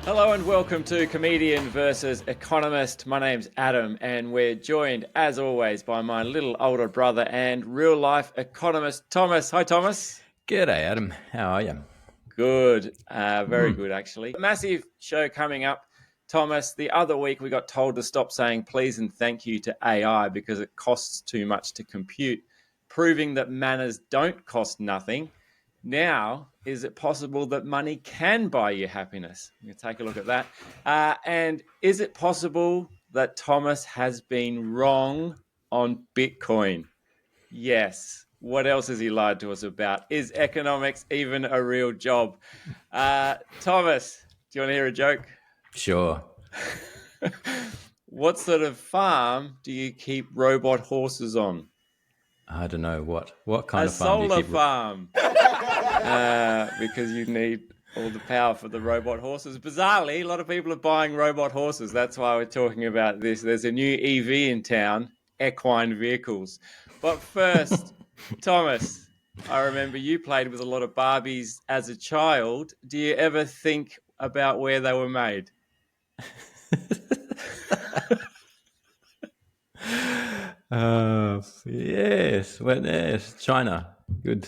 Hello and welcome to Comedian versus Economist. My name's Adam and we're joined, as always, by my little older brother and real-life economist, Thomas. Hi, Thomas. G'day, Adam. How are you? Good. Very good, actually. Massive show coming up. Thomas, the other week we got told to stop saying please and thank you to AI because it costs too much to compute, proving that manners don't cost nothing. Now, is it possible that money can buy you happiness? We'll take a look at that. And is it possible that Thomas has been wrong on Bitcoin? Yes. What else has he lied to us about? Is economics even a real job? Thomas, do you want to hear a joke? Sure. What sort of farm do you keep robot horses on? I don't know what kind A of farm do you solar keep? farm. Because you need all the power for the robot horses. Bizarrely, a lot of people are buying robot horses. That's why we're talking about this. There's a new EV in town, equine vehicles. But first, Thomas, I remember you played with a lot of Barbies as a child. Do you ever think about where they were made? Yes. Well, yes. China. Good.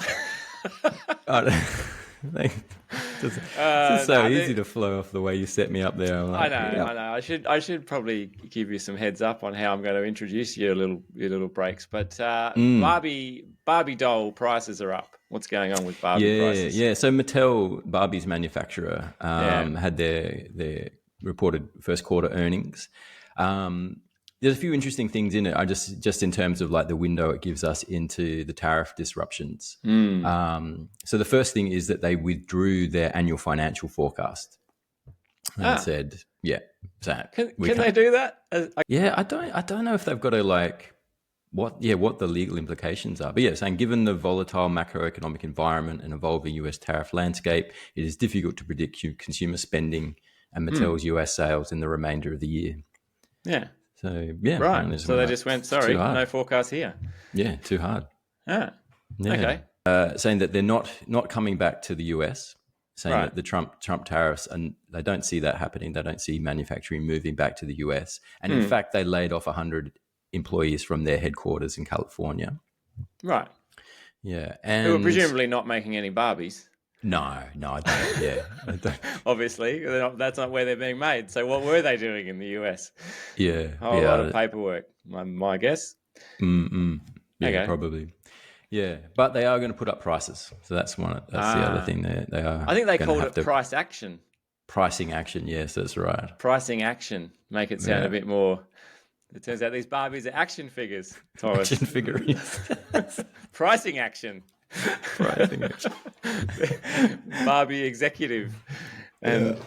It's so easy to flow off the way you set me up there. I know. I should probably give you some heads up on how I'm going to introduce your little breaks. But Barbie doll prices are up. What's going on with Barbie prices? Yeah. So Mattel, Barbie's manufacturer, had their reported first quarter earnings. There's a few interesting things in it. I just in terms of like the window it gives us into the tariff disruptions. So the first thing is that they withdrew their annual financial forecast and said, "Yeah, can they do that?" I don't know if they've got to like what the legal implications are. But yeah, saying given the volatile macroeconomic environment and evolving US tariff landscape, it is difficult to predict consumer spending and Mattel's US sales in the remainder of the year. Yeah. So yeah, right. So they just went, sorry, no forecast here. Yeah, too hard. Yeah. Okay. Saying that they're not coming back to the US, saying that the Trump tariffs, and they don't see that happening. They don't see manufacturing moving back to the US. And in fact, they laid off 100 employees from their headquarters in California. Right. Yeah. And who were presumably not making any Barbies. No, I don't. Yeah, I don't. Obviously, that's not where they're being made. So what were they doing in the US? Yeah, a lot of paperwork. My guess. Yeah, okay. Probably. Yeah, but they are going to put up prices. So that's the other thing they are. I think they called it price action. Pricing action. Yes, that's right. Pricing action. Make it sound a bit more. It turns out these Barbies are action figures, Thomas. Action figures. Pricing action. Pricing action. Barbie executive, and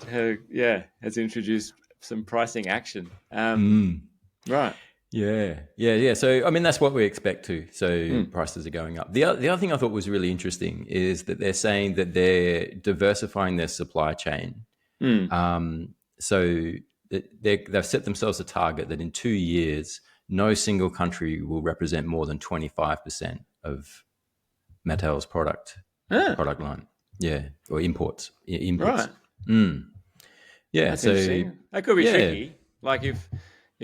has introduced some pricing action. Right. Yeah. So I mean, that's what we expect too. So prices are going up. The other thing I thought was really interesting is that they're saying that they're diversifying their supply chain. So they've set themselves a target that in 2 years, no single country will represent more than 25% of Mattel's product line. Yeah, or imports. Right. Yeah, that's so interesting. That could be tricky. Like if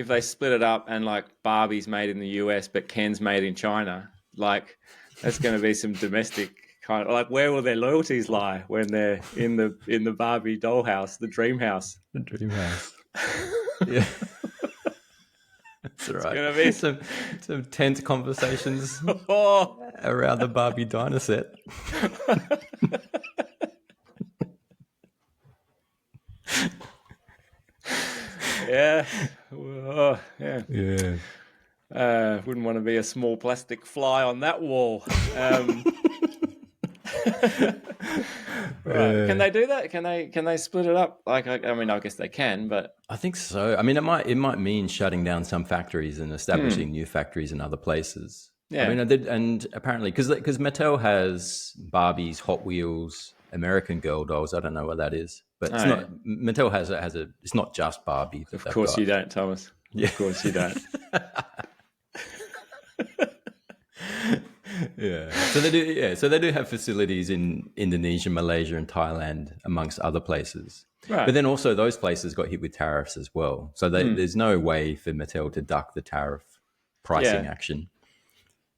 they split it up and like Barbie's made in the US but Ken's made in China, like that's going to be some domestic kind of like where will their loyalties lie when they're in the Barbie dollhouse, the dream house. The dream house. Yeah. That's right. It's going to be some tense conversations around the Barbie diner set. Yeah. Yeah. Wouldn't want to be a small plastic fly on that wall. Right. Can they do that? Can they split it up? Like, I mean, I guess they can, but I think so. I mean, it might mean shutting down some factories and establishing new factories in other places. Yeah. I mean, and apparently because Mattel has Barbies, Hot Wheels, American Girl dolls. I don't know what that is, but it's not. Mattel has a. It's not just Barbie. Of course you don't, Thomas. Yeah. Of course you don't. Yeah. So they do. Yeah. So they do have facilities in Indonesia, Malaysia, and Thailand, amongst other places. Right. But then also those places got hit with tariffs as well. So there's no way for Mattel to duck the tariff pricing Yeah. action.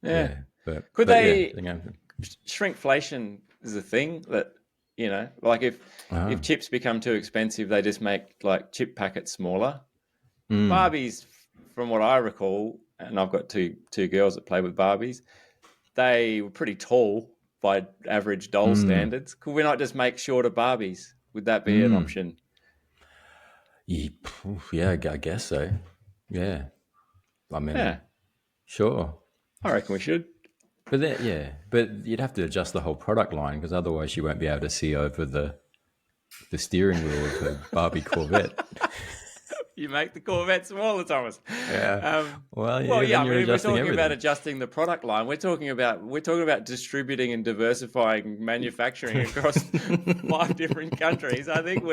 Yeah. Yeah. But Could yeah. they shrinkflation is a thing that, like if chips become too expensive, they just make like chip packets smaller. Barbies, from what I recall, and I've got two girls that play with Barbies, they were pretty tall by average doll standards. Could we not just make shorter Barbies? Would that be an option? Yeah, I guess so. Yeah. I Yeah, mean, sure. I reckon we should. But then, yeah, but you'd have to adjust the whole product line because otherwise you won't be able to see over the steering wheel of a Barbie Corvette. You make the Corvette smaller, Thomas. Yeah. Well, Then I you're mean, if we're adjusting talking about everything. adjusting the product line, we're talking about distributing and diversifying manufacturing across 5 different countries. I think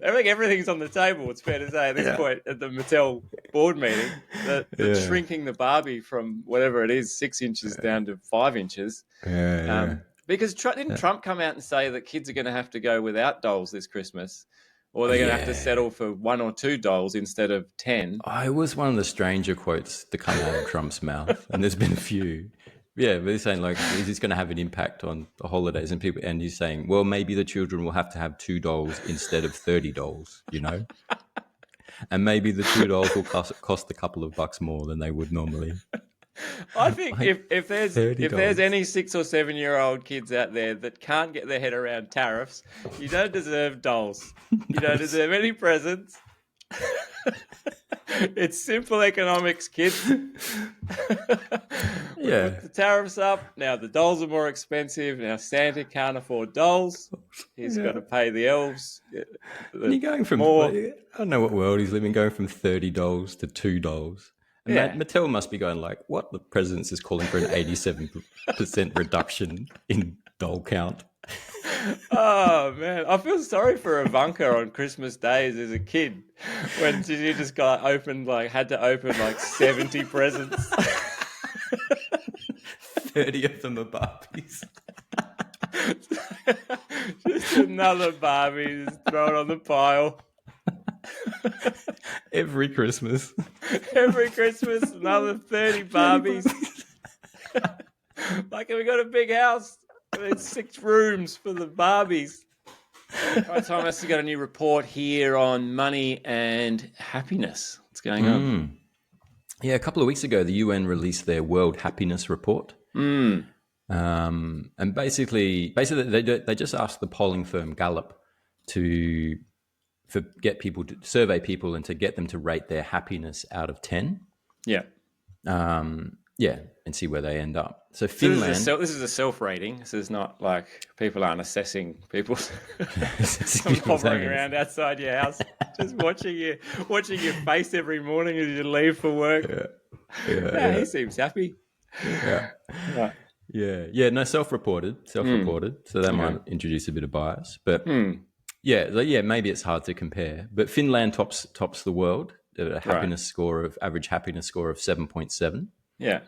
everything's on the table. It's fair to say at this point at the Mattel board meeting that shrinking the Barbie from whatever it is 6 inches down to 5 inches. Because didn't Trump come out and say that kids are going to have to go without dolls this Christmas? Or they're going to have to settle for 1 or 2 dolls instead of 10. It was one of the stranger quotes to come out of Trump's mouth, and there's been a few. Yeah, but he's saying like, is this going to have an impact on the holidays and people? And he's saying, well, maybe the children will have to have 2 dolls instead of 30 dolls, and maybe the 2 dolls will cost a couple of bucks more than they would normally. I think if there's $30. any 6 or 7-year-old kids out there that can't get their head around tariffs, you don't deserve dolls. You don't deserve any presents. It's simple economics, kids. Yeah. Put the tariffs up. Now the dolls are more expensive. Now Santa can't afford dolls. He's got to pay the elves. You're going from more. I don't know what world he's living, going from $30 to $2. And Mattel must be going like, what? The president is calling for an 87% reduction in doll count. Oh man, I feel sorry for Ivanka on Christmas days as a kid when she just had to open like 70 presents. 30 of them are Barbies. Just another Barbie just thrown on the pile. Every Christmas. Every Christmas, another 30 Barbies. Like, we got a big house. There's 6 rooms for the Barbies. Right, Thomas, you got a new report here on money and happiness. What's going on? Yeah, a couple of weeks ago, the UN released their World Happiness Report. And basically they just asked the polling firm Gallup to get people to survey people and to get them to rate their happiness out of 10. Yeah. And see where they end up. So Finland. This is a self-rating. This is not like people aren't assessing people. I'm hovering around outside your house, just watching your face every morning as you leave for work. He seems happy. No, self-reported. So that might introduce a bit of bias, but maybe it's hard to compare. But Finland tops the world at a average happiness score of 7.7. Yeah.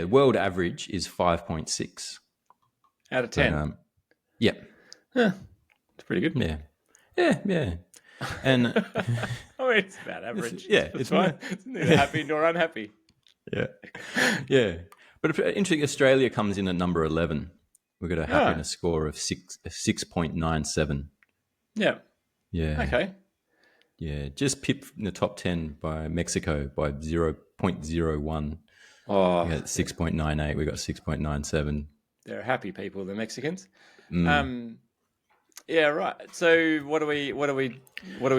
World average is 5.6 out of 10. It's pretty good. Yeah. And I mean, it's about average. It's fine. It's neither happy nor unhappy. Yeah. But interesting, Australia comes in at number 11. We've got a happiness score of 6.97. Yeah. Yeah. Okay. Yeah, just pipped in the top 10 by Mexico by 0.01. Oh, we got 6.98. We got 6.97. They're happy people, the Mexicans. Yeah, right. So what do we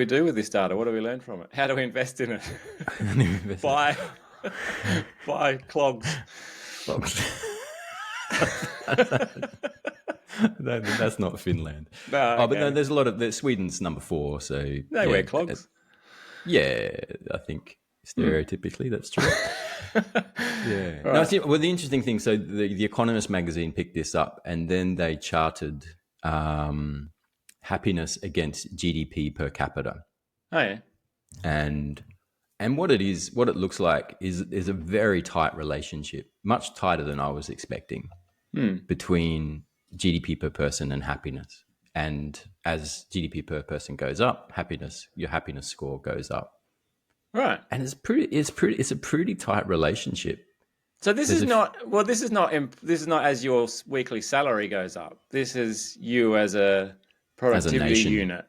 do with this data? What do we learn from it? How do we invest in it? Buy clogs. That's not Finland. No, but no, there's a lot of. Sweden's number 4, so they wear clogs. I think stereotypically that's true. Right. No, the interesting thing. So the Economist magazine picked this up, and then they charted happiness against GDP per capita. Oh yeah. And And what it looks like is a very tight relationship, much tighter than I was expecting, between GDP per person and happiness. And as GDP per person goes up, your happiness score goes up. Right. And it's a pretty tight relationship. So this is not as your weekly salary goes up. This is you as a productivity unit.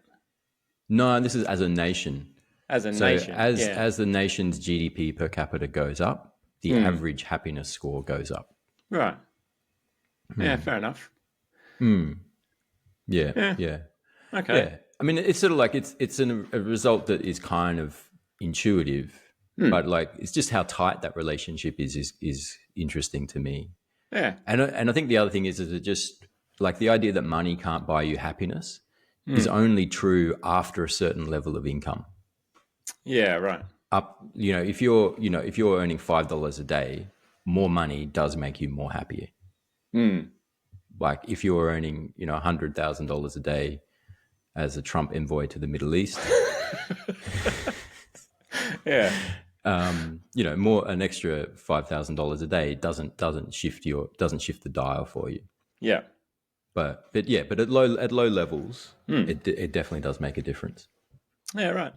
No, this is as a nation. As a nation. As the nation's GDP per capita goes up, the average happiness score goes up. Right. Yeah, fair enough. Yeah. Okay. Yeah. I mean, it's sort of like it's a result that is kind of intuitive, but like it's just how tight that relationship is interesting to me. Yeah. And I think the other thing is it just like the idea that money can't buy you happiness is only true after a certain level of income. Yeah, right. If you're earning $5 a day, more money does make you more happier. Like if you're earning, $100,000 a day as a Trump envoy to the Middle East, yeah, more an extra $5,000 a day doesn't shift the dial for you. Yeah. But at low levels, it definitely does make a difference. Yeah, right.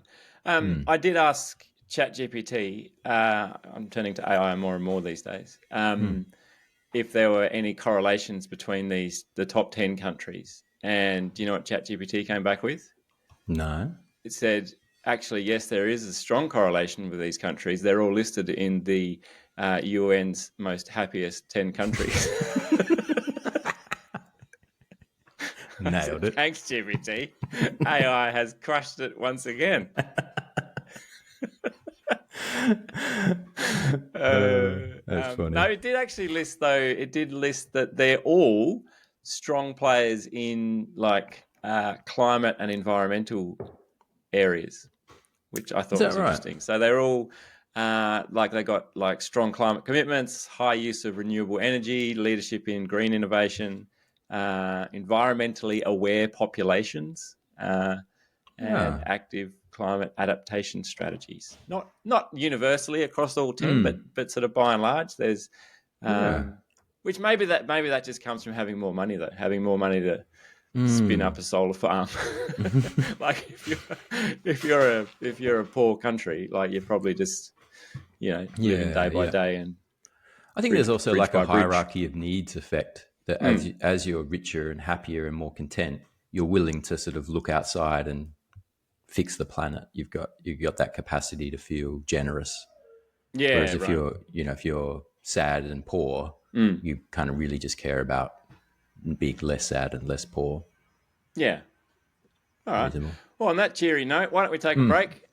I did ask ChatGPT. I'm turning to AI more and more these days. If there were any correlations between the top 10 countries, and do you know what ChatGPT came back with? No. It said, actually, yes, there is a strong correlation with these countries. They're all listed in the UN's most happiest 10 countries. Nailed it. Thanks, GPT. AI has crushed it once again. That's funny. No, it did actually list, though. It did list that they're all strong players in like climate and environmental areas, which I thought was interesting. So they're all they got like strong climate commitments, high use of renewable energy, leadership in green innovation, environmentally aware populations, and active climate adaptation strategies. Not universally across all 10, but sort of by and large, there's which maybe that just comes from having more money, though, having more money to spin up a solar farm. Like if you're a poor country, like you're probably just living day by day. And I think there's also like a hierarchy of needs effect that as you're richer and happier and more content, you're willing to sort of look outside and fix the planet. You've got that capacity to feel generous. Yeah. Whereas if you're sad and poor, you kind of really just care about being less sad and less poor. Yeah. All right. Reasonable. Well, on that cheery note, why don't we take a break?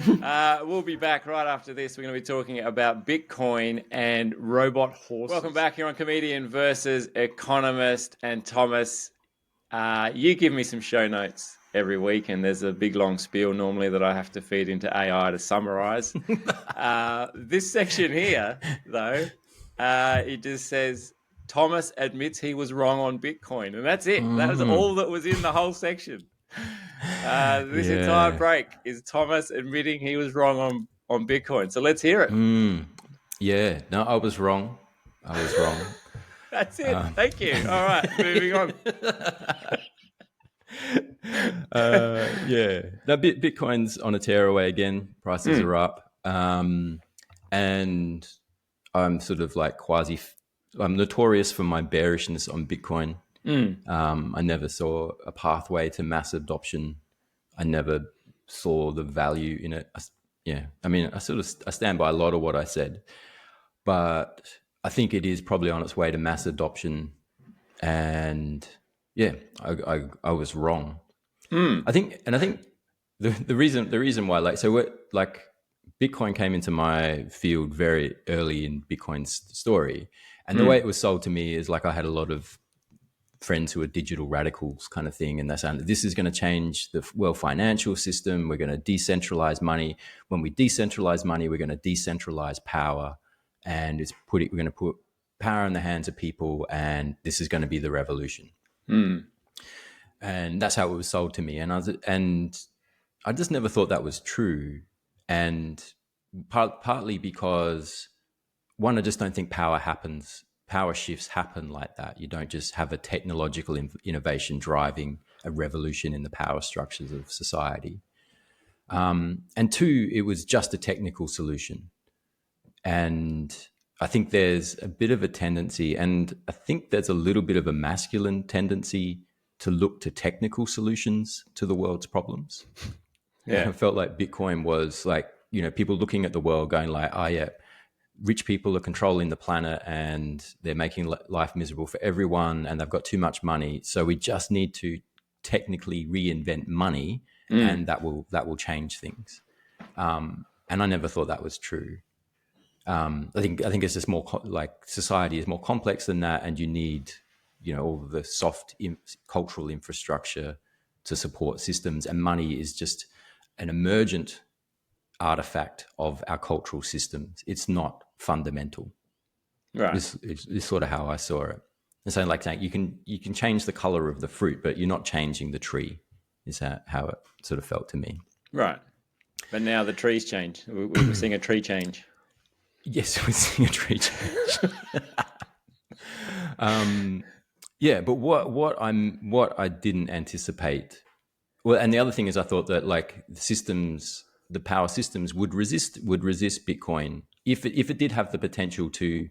We'll be back right after this. We're going to be talking about Bitcoin and robot horses. Welcome back here on Comedian versus Economist. And Thomas, you give me some show notes every week, and there's a big long spiel normally that I have to feed into AI to summarize. This section here, though, it just says, Thomas admits he was wrong on Bitcoin. And that's it. That is all that was in the whole section. This entire break is Thomas admitting he was wrong on Bitcoin. So let's hear it. Yeah. No, I was wrong. That's it. Thank you. All right. Moving on. Now, Bitcoin's on a tearaway again. Prices are up. And I'm sort of like I'm notorious for my bearishness on Bitcoin. I never saw a pathway to mass adoption. I never saw the value in it. I stand by a lot of what I said, but I think it is probably on its way to mass adoption. And I was wrong. I think the reason why, Bitcoin came into my field very early in Bitcoin's story. And the way it was sold to me is like I had a lot of friends who are digital radicals kind of thing. And they're saying that this is going to change the financial system. We're going to decentralize money. When we decentralize money, we're going to decentralize power. And we're going to put power in the hands of people. And this is going to be the revolution. And that's how it was sold to me. And I just never thought that was true. And partly because, one, I just don't think power shifts happen like that. You don't just have a technological innovation driving a revolution in the power structures of society. And two, it was just a technical solution. And I think there's a bit of a tendency, and I think there's a little bit of a masculine tendency to look to technical solutions to the world's problems. Yeah. I felt like Bitcoin was like, people looking at the world going like, oh yeah, rich people are controlling the planet and they're making life miserable for everyone and they've got too much money. So we just need to technically reinvent money and that will change things. And I never thought that was true. I think it's just more like society is more complex than that, and you need, all of the soft cultural infrastructure to support systems, and money is just an emergent artifact of our cultural systems. It's not fundamental. Right. This is sort of how I saw it. It's saying you can change the color of the fruit, but you're not changing the tree. Is that how it sort of felt to me? Right. But now the trees change. We're seeing a tree change. Yes, we're seeing a tree change. Yeah, but what I didn't anticipate. Well, and the other thing is, I thought that like the power systems would resist Bitcoin if it did have the potential to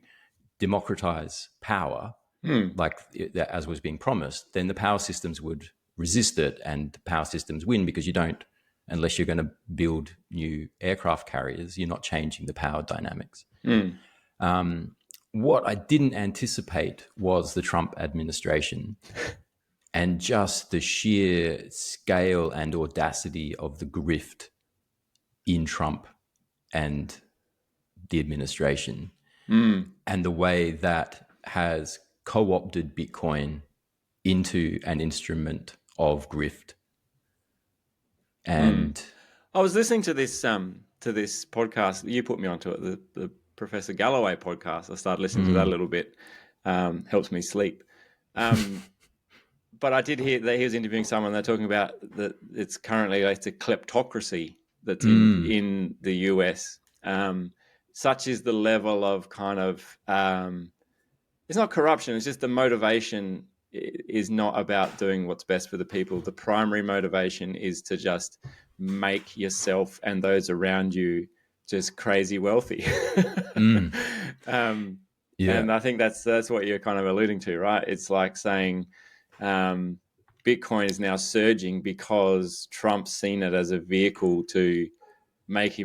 democratize power, as was being promised. Then the power systems would resist it, and the power systems win because unless you're going to build new aircraft carriers, you're not changing the power dynamics. What I didn't anticipate was the Trump administration and just the sheer scale and audacity of the grift in Trump and the administration, and the way that has co-opted Bitcoin into an instrument of grift. And I was listening to this podcast. You put me onto it, the Professor Galloway podcast. I started listening to that a little bit. Helps me sleep. But I did hear that he was interviewing someone. They're talking about that it's currently a kleptocracy that's in the US. Such is the level of kind of it's not corruption. It's just the motivation is not about doing what's best for the people. The primary motivation is to just make yourself and those around you just crazy wealthy. And I think that's what you're kind of alluding to, right? It's like saying Bitcoin is now surging because Trump's seen it as a vehicle to make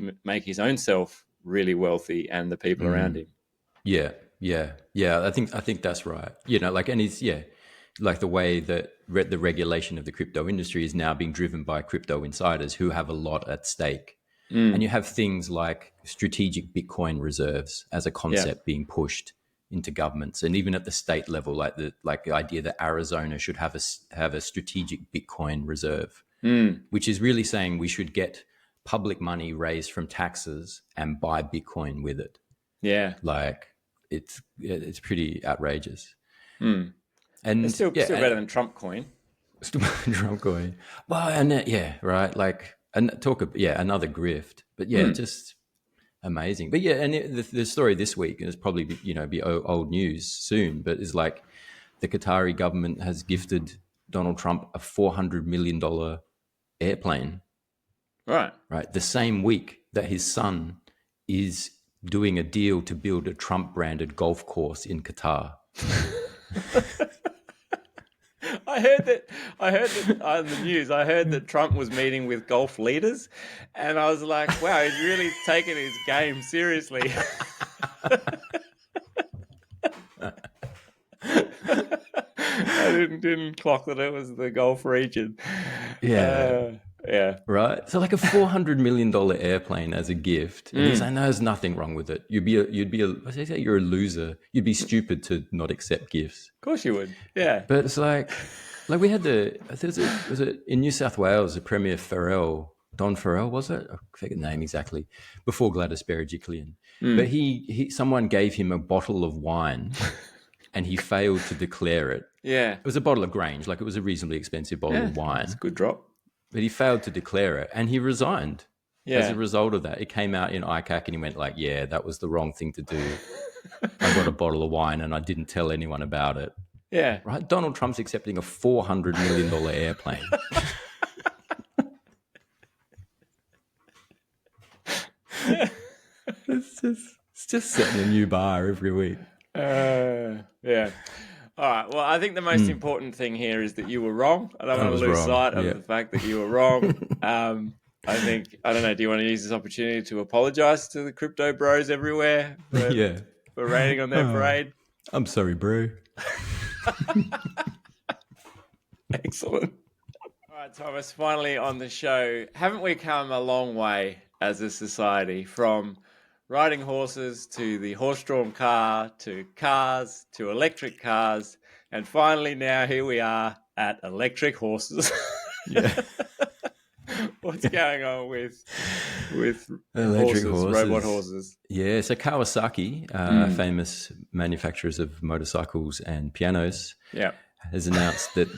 his own self really wealthy and the people around him. Yeah. I think that's right. Like the way that the regulation of the crypto industry is now being driven by crypto insiders who have a lot at stake. And you have things like strategic Bitcoin reserves as a concept being pushed into governments, and even at the state level, like the idea that Arizona should have a strategic Bitcoin reserve, which is really saying we should get public money raised from taxes and buy Bitcoin with it. Yeah, like it's pretty outrageous. And it's still better than Trump coin. Trump coin. Well, and right. Like, and another grift. But just amazing. But and the story this week is probably be old news soon. But is like the Qatari government has gifted Donald Trump a $400 million airplane. Right. The same week that his son is doing a deal to build a Trump-branded golf course in Qatar. I heard that on the news. I heard that Trump was meeting with golf leaders, and I was like, "Wow, he's really taking his game seriously." I didn't clock that it was the Gulf region. Yeah. Right. So like a $400 million airplane as a gift. And he's like, no, there's nothing wrong with it. You're a loser. You'd be stupid to not accept gifts. Of course you would. Yeah. But it's like we had was it in New South Wales, the Premier Don Farrell, was it? I forget the name exactly, before Gladys Berejiklian. But someone gave him a bottle of wine and he failed to declare it. Yeah. It was a bottle of Grange, like it was a reasonably expensive bottle of wine. It's a good drop. But he failed to declare it, and he resigned. as a Yeah. result of that. It came out in ICAC and he went like, yeah, that was the wrong thing to do. I got a bottle of wine and I didn't tell anyone about it. Yeah. Right? Donald Trump's accepting a $400 million airplane. It's just setting a new bar every week. Yeah. All right. Well, I think the most important thing here is that you were wrong. I don't want to lose sight of the fact that you were wrong. I think, I don't know, do you want to use this opportunity to apologize to the crypto bros everywhere for raining on their parade? I'm sorry, bro. Excellent. All right, Thomas, finally on the show. Haven't we come a long way as a society from riding horses to the horse-drawn car to cars to electric cars, and finally now here we are at electric horses. Yeah. What's going on with Electric horses, robot horses? Yeah, so Kawasaki, famous manufacturers of motorcycles and pianos, has announced that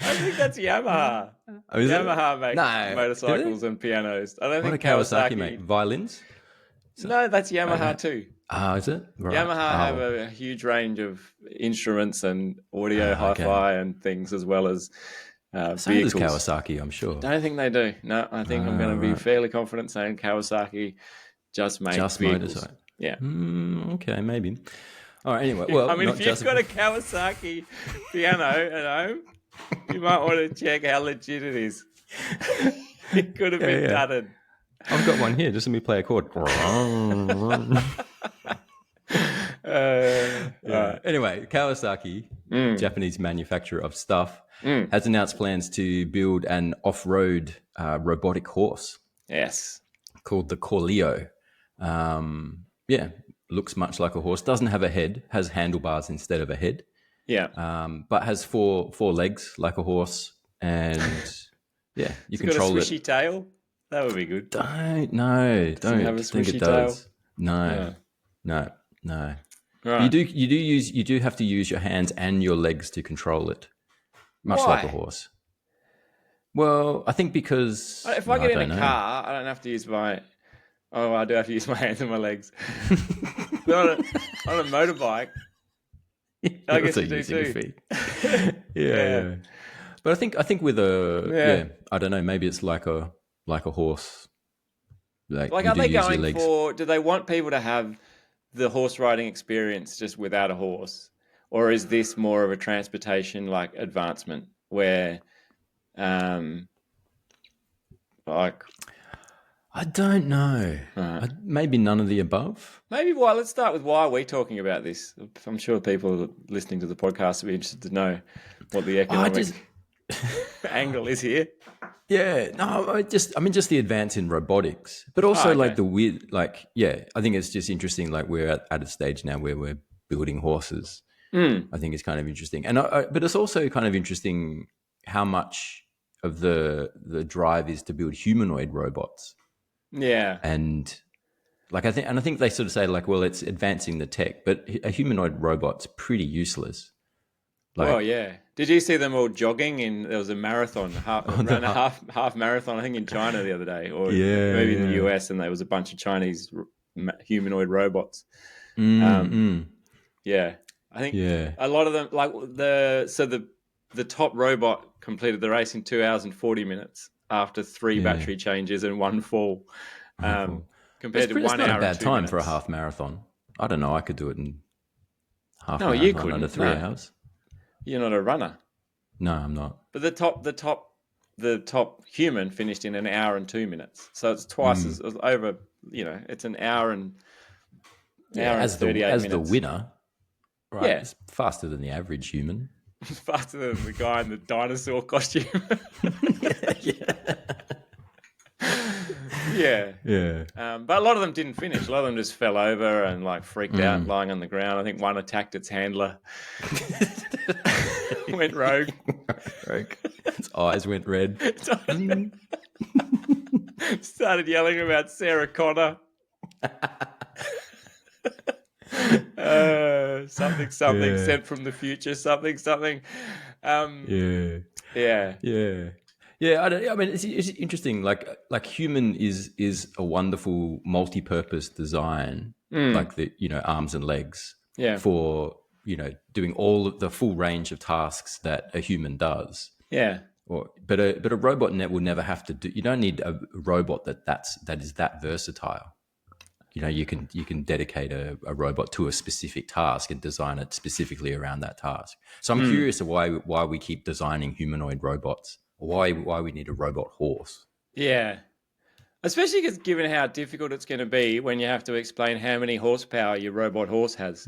I think that's Yamaha. Yamaha makes motorcycles and pianos. I don't think Kawasaki make violins. No, that's Yamaha too. Is it? Right. Yamaha have a huge range of instruments and audio, hi-fi, and things, as well as so vehicles. Does Kawasaki, I'm sure. Don't think they do. No, I think I'm going to be fairly confident saying Kawasaki just makes vehicles. Motorcycle. Yeah. Okay, maybe. All right. Anyway, well, I mean, if you've got a Kawasaki piano at home, you might want to check how legit it is. It could have been done. I've got one here. Just let me play a chord. Anyway, Kawasaki, Japanese manufacturer of stuff, has announced plans to build an off-road robotic horse. Yes. Called the Corleo. Looks much like a horse. Doesn't have a head. Has handlebars instead of a head. Yeah. But has four legs like a horse, and you control it. Got a swishy tail. That would be good. Don't think it does. Tail? No. Right. You do have to use your hands and your legs to control it, much like a horse. Well, I think because if I get in a car, I don't have to use my. Oh, I do have to use my hands and my legs. But on a motorbike, I guess you do too. Yeah. But I think with I don't know. Maybe it's like a horse. Like are they going for? Do they want people to have the horse riding experience just without a horse, or is this more of a transportation like advancement where, I don't know. Maybe none of the above. Maybe let's start with why are we talking about this. I'm sure people listening to the podcast will be interested to know what the economic angle is here. Yeah, no, just the advance in robotics, but also like the weird, I think it's just interesting. Like we're at a stage now where we're building horses. I think it's kind of interesting, and but it's also kind of interesting how much of the drive is to build humanoid robots. Yeah, and I think they sort of say like, well, it's advancing the tech, but a humanoid robot's pretty useless. Did you see them all jogging there was a marathon, half marathon, I think in China the other day, or maybe in the US, and there was a bunch of Chinese humanoid robots. I think a lot of them, like the top robot completed the race in 2 hours and 40 minutes after 3 battery changes and 1 fall. Compared to 1 hour. It's not a bad and 2 time minutes. for a half marathon. I don't know. I could do it in half. No, you couldn't. Under 3 hours. You're not a runner. No, I'm not. But the top human finished in 1 hour and 2 minutes. So it's twice as over. It's an hour and as 38 minutes. As the winner, right? Yeah. It's faster than the average human. It's faster than the guy in the dinosaur costume. Yeah. But a lot of them didn't finish. A lot of them just fell over and freaked out, lying on the ground. I think one attacked its handler. Went rogue. Its eyes went red. Started yelling about Sarah Connor. Something sent from the future. Something. Yeah. Yeah, I mean, it's interesting. Like human is a wonderful multi-purpose design, like the arms and legs Yeah. for doing all of the full range of tasks that a human does. Yeah. But a robot net will never have to do. You don't need a robot that is that versatile. You can dedicate a robot to a specific task and design it specifically around that task. So I'm curious of why we keep designing humanoid robots, or why we need a robot horse. Yeah. Especially because given how difficult it's going to be when you have to explain how many horsepower your robot horse has.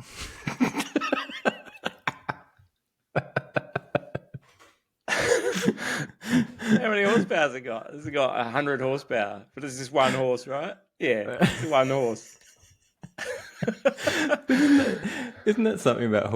How many horsepower has it got? It's got 100 horsepower, but it's just one horse, right? Yeah, it's one horse. Isn't that something about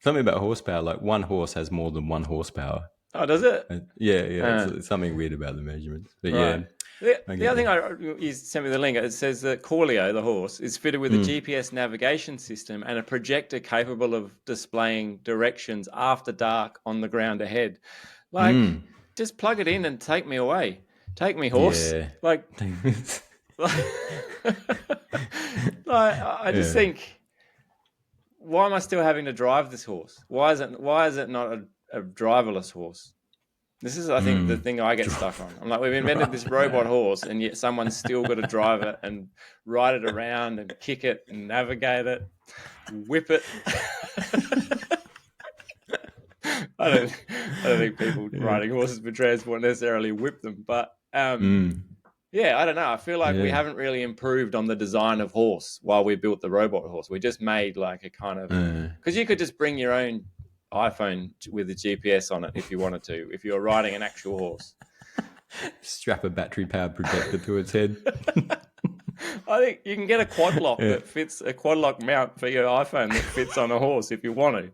something about horsepower? Like one horse has more than one horsepower. Oh, does it? Yeah. It's something weird about the measurements. But Right. yeah, The other thing you sent me the link. It says that Corleo, the horse, is fitted with a GPS navigation system and a projector capable of displaying directions after dark on the ground ahead. Like, just plug it in and take me away. Take me, horse. Yeah. Like, I just think, why am I still having to drive this horse? Why is it not a driverless horse? This is, I think, the thing I get stuck on. I'm like, we've invented this robot horse, and yet someone's still got to drive it and ride it around and kick it and navigate it, whip it. I don't think people riding horses for transport necessarily whip them, but yeah, I don't know. I feel like we haven't really improved on the design of horse while we built the robot horse. We just made like a kind of, because you could just bring your own iPhone with a GPS on it if you wanted to, if you were riding an actual horse. Strap a battery-powered projector to its head. I think you can get a quad lock that fits, a quad lock mount for your iPhone that fits on a horse if you want to.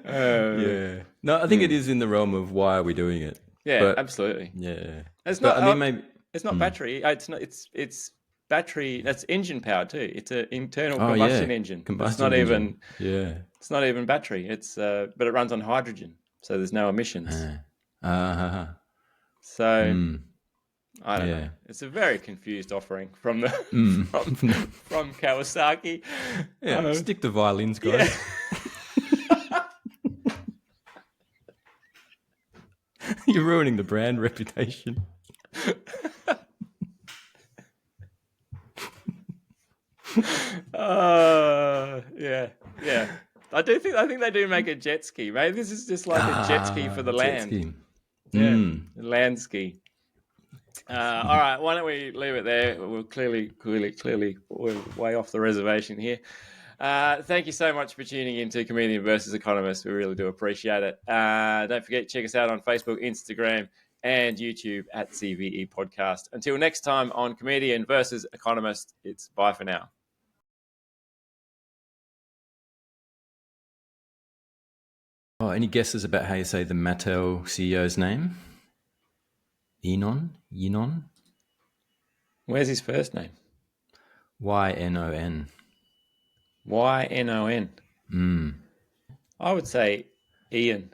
Yeah. No, I think it is in the realm of why are we doing it. Yeah, but, absolutely. Yeah. It's but, not. I mean, maybe it's not battery. It's not. It's battery. That's engine powered too. It's an internal combustion engine. It's not engine. even. It's not even battery. It's but it runs on hydrogen, so there's no emissions. So I don't know. It's a very confused offering from the from Kawasaki. Yeah, stick to violins, guys. Yeah. You're ruining the brand reputation. Yeah. I think they do make a jet ski. Maybe this is just like a jet ski for the land. Ski. Yeah, land ski. All right, why don't we leave it there? We're clearly we're way off the reservation here. Thank you so much for tuning in to Comedian versus Economist. We really do appreciate it. Don't forget, check us out on Facebook, Instagram, and YouTube at CVE Podcast. Until next time on Comedian versus Economist, it's bye for now. Oh, any guesses about how you say the Mattel CEO's name? Yinon? Where's his first name? Ynon. Ynon. I would say Ian.